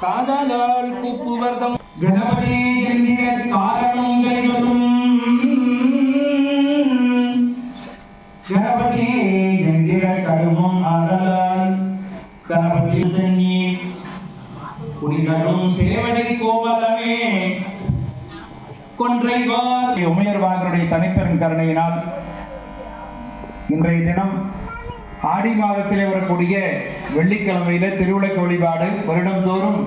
காதலால் கூப்புவர்தம் கணபதி என்கிற காரணங்களும் கணபதி என்கிற கருமம் ஆதலால் கணபதி சென்னி குடிகளும் சேவனை கோவலமே கொன்றைவார் உமையர்வாகருடைய தனிப்பெரும் கருணையினால் இன்றைய தினம் ஆடி மாதத்திலே வரக்கூடிய வெள்ளிக்கிழமையில திருவிளக்கு வழிபாடு வருடந்தோறும்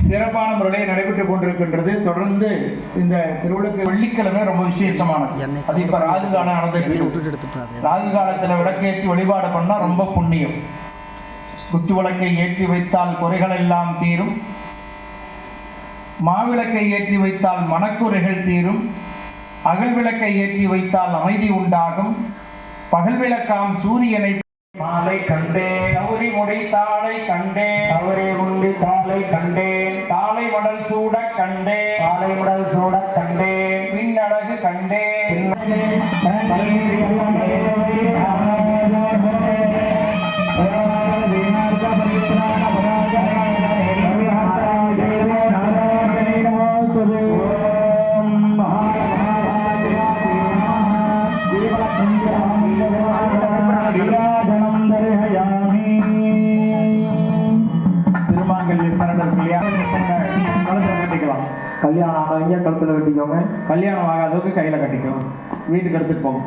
சிறப்பான முறையில் நடைபெற்றுக் கொண்டிருக்கின்றது. தொடர்ந்து இந்த திருவிளக்கு வெள்ளிக்கிழமை ரொம்ப விசேஷமானது. அது இப்ப ராகு காலம் நடந்துட்டு ராகு காலத்துல விளக்கேற்றி வழிபாடு பண்ணா ரொம்ப புண்ணியம். குத்து விளக்கை ஏற்றி வைத்தால் குறைகள் எல்லாம் தீரும், மாவிளக்கை ஏற்றி வைத்தால் மனக்குறைகள் தீரும், அகல் விளக்கை ஏற்றி வைத்தால் அமைதி உண்டாகும், பகல் விளக்காம் சூரியனை மாலை கண்டேன், சௌரி முடி தாளை கண்டேன், சௌரி முடி தாளை கண்டேன், தாளை மடல் சூட கண்டேன், தாளை மடல் சூட கண்டேன், பின்னழகு கண்டேன், கல்யாணம் ஆனவங்க கழுத்துல கட்டிக்கோங்க, கல்யாணம் ஆகாதவங்க கையில கட்டிக்கோங்க, வீட்டுக்கு எடுத்துட்டு போங்க.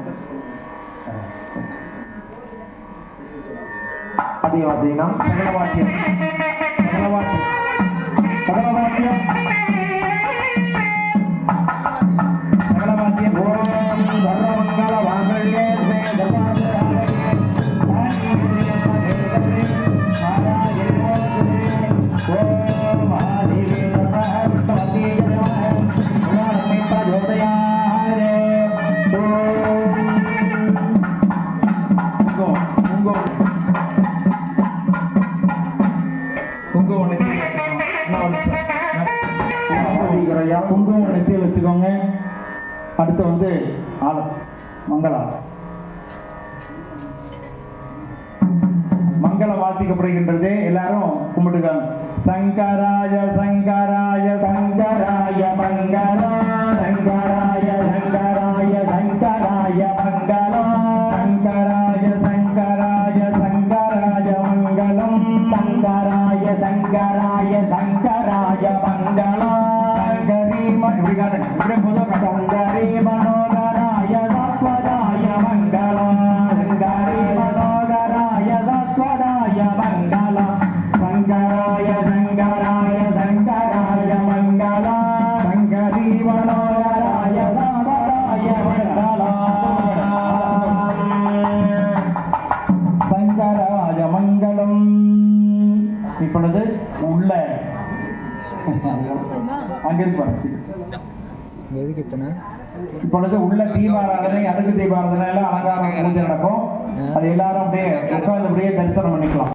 அதிகவாசியம் சகலவாக்கியம் சகலவாக்கியம் சகலவாக்கியம் சகலவாக்கியம் ஓம் சர்வமங்கள வாங்கல்யே குங்குமம் நெத்தியில் வச்சுக்கோங்க. அடுத்து வந்து மங்களம் வாசிக்கப்படுகின்றது. எல்லாரும் கும்பிட்டுக்காங்க. சங்கராய சங்கராய சங்கராய மங்களா, சங்கராய சங்கராய சங்கராய மங்களா, சங்கராய சங்கராய சங்கராய மங்களம், சங்கராய சங்கராய சங்கராய மங்களா, சங்கரி மனோகராய சத்வதாய மங்களா, சங்கரி மனோகராய சத்வதாய மங்களா, சங்கராய சங்கராய சங்கராய மங்களா, சங்கரி மனோகராய சத்வதாய மங்களா, சங்கராய மங்களம். இப்பொழுது உள்ள இப்பொழுது உள்ள தீபாராதனை, அடுக்கு தீபாராதனை எல்லாம் அலங்காரம் பூஜை நடக்கும். அது எல்லாரும் அப்படியே உட்கார்ந்து அப்படியே தரிசனம் பண்ணிக்கலாம்.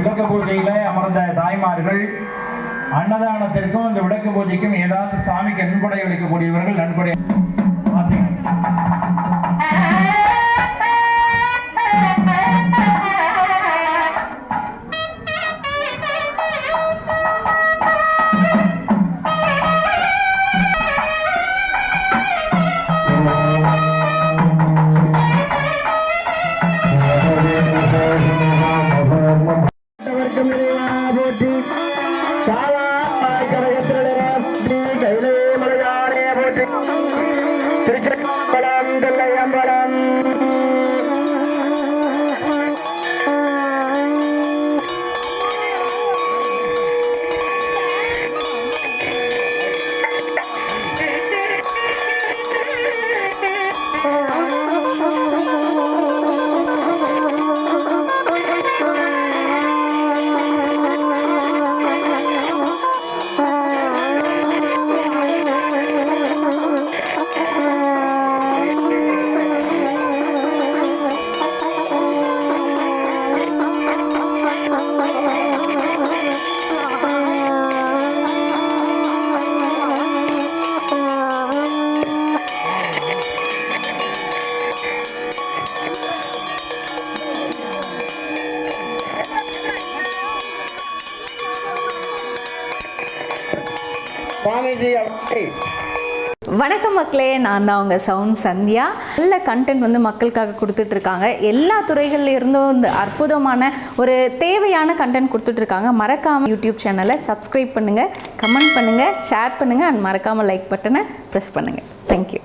விளக்கு பூஜையில அமர்ந்த தாய்மார்கள் அன்னதானத்திற்கும் இந்த விளக்கு பூஜைக்கும் ஏதாவது சாமிக்கு நன்கொடை அளிக்கக்கூடியவர்கள் நன்கொடை சாலா கரையத்திலே கையிலே மலையாளே போற்றி வணக்கம் மக்களே, நான் தான் உங்கள் சவுண்ட் சந்தியா. நல்ல கண்டென்ட் வந்து மக்களுக்காக கொடுத்துட்ருக்காங்க. எல்லா துறைகள்ல இருந்தும் இந்த அற்புதமான ஒரு தேவையான கண்டென்ட் கொடுத்துட்ருக்காங்க. மறக்காமல் யூடியூப் சேனலை சப்ஸ்கிரைப் பண்ணுங்கள், கமெண்ட் பண்ணுங்கள், ஷேர் பண்ணுங்கள் அண்ட் மறக்காமல் லைக் பட்டனை ப்ரெஸ் பண்ணுங்கள். தேங்க்யூ.